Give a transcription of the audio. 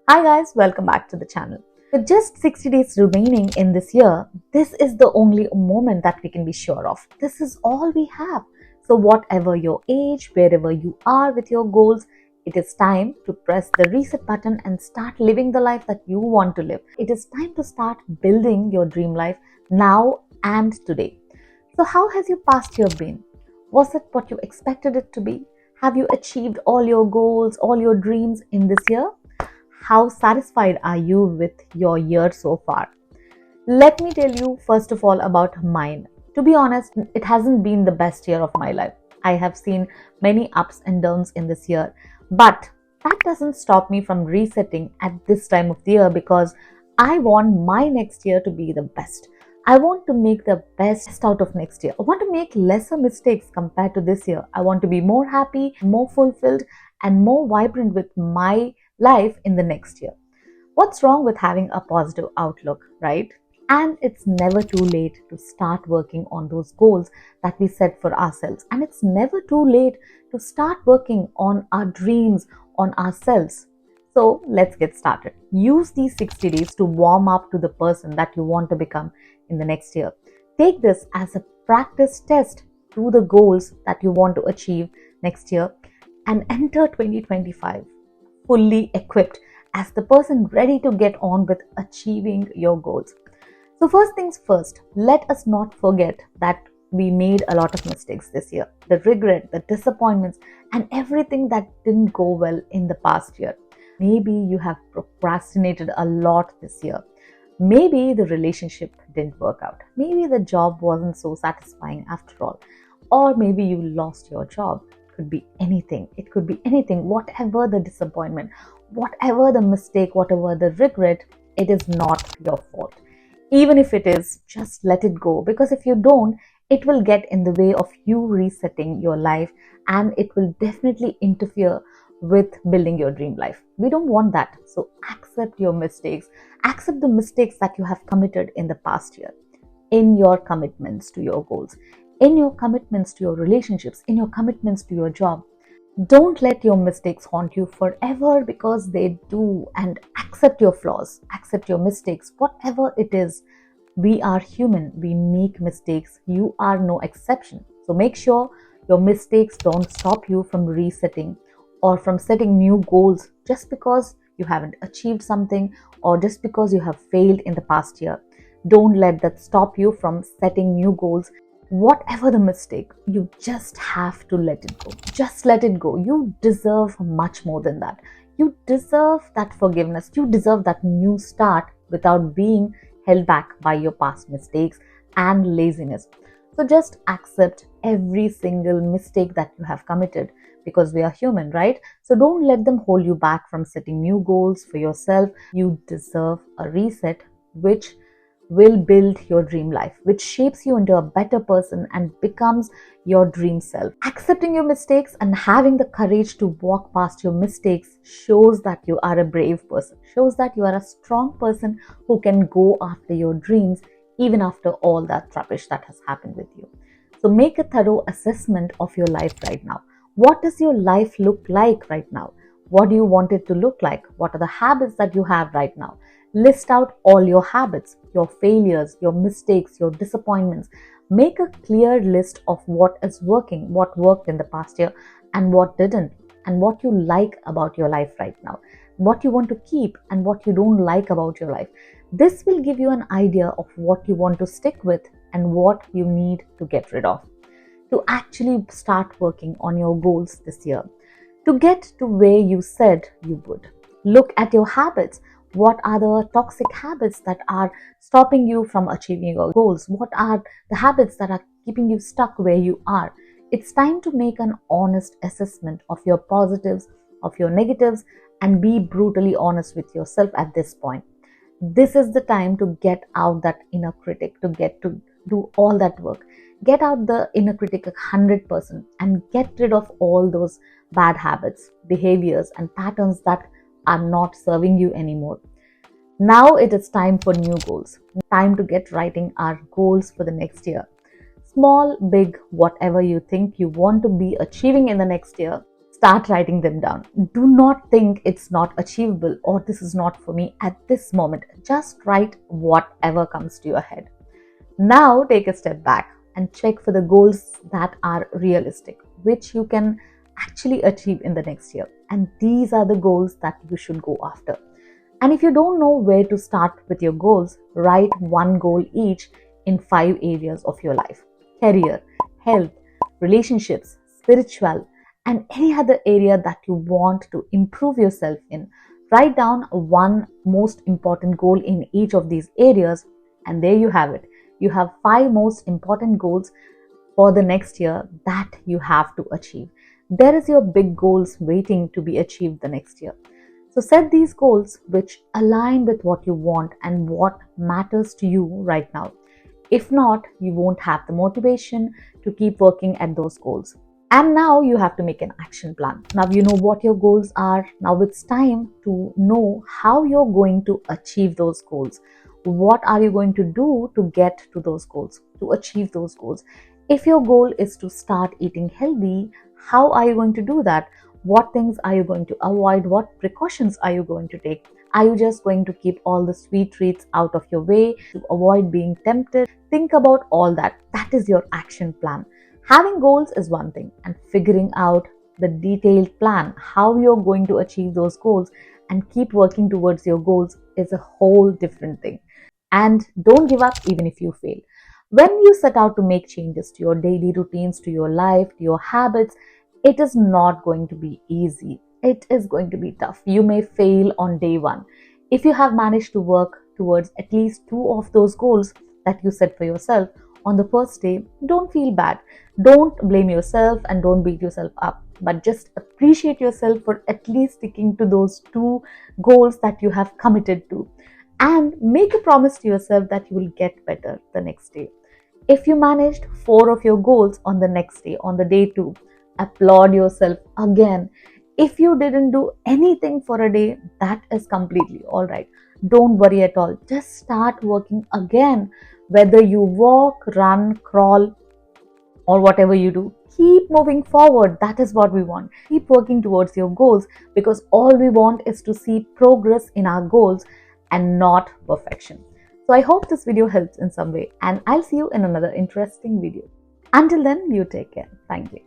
Hi guys, welcome back to the channel. With just 60 days remaining in this year, this is the only moment that we can be sure of. This is all we have. So whatever your age, wherever you are with your goals, it is time to press the reset button and start living the life that you want to live. It is time to start building your dream life now and today. So how has your past year been? Was it what you expected it to be? Have you achieved all your goals, all your dreams in this year? How satisfied are you with your year so far? Let me tell you first of all about mine. To be honest, it hasn't been the best year of my life. I have seen many ups and downs in this year, but that doesn't stop me from resetting at this time of the year because I want my next year to be the best. I want to make the best out of next year. I want to make lesser mistakes compared to this year. I want to be more happy, more fulfilled, and more vibrant with my life in the next year. What's wrong with having a positive outlook, right? And it's never too late to start working on those goals that we set for ourselves. And it's never too late to start working on our dreams, on ourselves. So let's get started. Use these 60 days to warm up to the person that you want to become in the next year. Take this as a practice test to the goals that you want to achieve next year and enter 2025 fully equipped as the person ready to get on with achieving your goals. So first things first, let us not forget that we made a lot of mistakes this year. The regret, the disappointments, and everything that didn't go well in the past year. Maybe you have procrastinated a lot this year. Maybe the relationship didn't work out. Maybe the job wasn't so satisfying after all. Or maybe you lost your job. Could be anything. It could be anything. Whatever the disappointment, whatever the mistake, whatever the regret, it is not your fault. Even if it is, just let it go, because if you don't, it will get in the way of you resetting your life and it will definitely interfere with building your dream life. We don't want that. So accept your mistakes. Accept the mistakes that you have committed in the past year, in your commitments to your goals, in your commitments to your relationships, in your commitments to your job. Don't let your mistakes haunt you forever, because they do. And accept your flaws, accept your mistakes, whatever it is. We are human, we make mistakes. You are no exception. So make sure your mistakes don't stop you from resetting or from setting new goals just because you haven't achieved something or just because you have failed in the past year. Don't let that stop you from setting new goals. Whatever the mistake, you just have to let it go. Just let it go. You deserve much more than that. You deserve that forgiveness. You deserve that new start without being held back by your past mistakes and laziness. So just accept every single mistake that you have committed, because we are human, right? So don't let them hold you back from setting new goals for yourself. You deserve a reset which will build your dream life, which shapes you into a better person and becomes your dream self. Accepting your mistakes and having the courage to walk past your mistakes shows that you are a brave person, shows that you are a strong person who can go after your dreams even after all that rubbish that has happened with you. So make a thorough assessment of your life right now. What does your life look like right now? What do you want it to look like? What are the habits that you have right now? List out all your habits, your failures, your mistakes, your disappointments. Make a clear list of what is working, what worked in the past year and what didn't, and what you like about your life right now, what you want to keep and what you don't like about your life. This will give you an idea of what you want to stick with and what you need to get rid of to actually start working on your goals this year, to get to where you said you would. Look at your habits. What are the toxic habits that are stopping you from achieving your goals? What are the habits that are keeping you stuck where you are? It's time to make an honest assessment of your positives, of your negatives, and be brutally honest with yourself at this point. This is the time to get out that inner critic, to get to do all that work. Get out the inner critic 100% and get rid of all those bad habits, behaviors, and patterns that are not serving you anymore. Now it is time for new goals. Time to get writing our goals for the next year. Small, big, whatever you think you want to be achieving in the next year, Start writing them down. Do not think it's not achievable or this is not for me at this moment. Just write whatever comes to your head. Now take a step back and check for the goals that are realistic, which you can actually achieve in the next year. And these are the goals that you should go after. And if you don't know where to start with your goals, write one goal each in 5 areas of your life: career, health, relationships, spiritual, and any other area that you want to improve yourself in. Write down one most important goal in each of these areas, and there you have it. You have 5 most important goals for the next year that you have to achieve. There is your big goals waiting to be achieved the next year. So set these goals which align with what you want and what matters to you right now. If not, you won't have the motivation to keep working at those goals. And now you have to make an action plan. Now you know what your goals are. Now it's time to know how you're going to achieve those goals. What are you going to do to get to those goals, to achieve those goals? If your goal is to start eating healthy, how are you going to do that? What things are you going to avoid? What precautions are you going to take? Are you just going to keep all the sweet treats out of your way to avoid being tempted? Think about all that. That is your action plan. Having goals is one thing, and figuring out the detailed plan, how you're going to achieve those goals and keep working towards your goals, is a whole different thing. And don't give up even if you fail. When you set out to make changes to your daily routines, to your life, to your habits, it is not going to be easy. It is going to be tough. You may fail on day one. If you have managed to work towards at least 2 of those goals that you set for yourself on the first day, don't feel bad. Don't blame yourself and don't beat yourself up, but just appreciate yourself for at least sticking to those 2 goals that you have committed to. And make a promise to yourself that you will get better the next day. If you managed 4 of your goals on the next day, on the day 2, applaud yourself again. If you didn't do anything for a day, that is completely all right. Don't worry at all. Just start working again. Whether you walk, run, crawl, or whatever you do, keep moving forward. That is what we want. Keep working towards your goals, because all we want is to see progress in our goals and not perfection. So I hope this video helps in some way, and I'll see you in another interesting video. Until then, you take care. Thank you.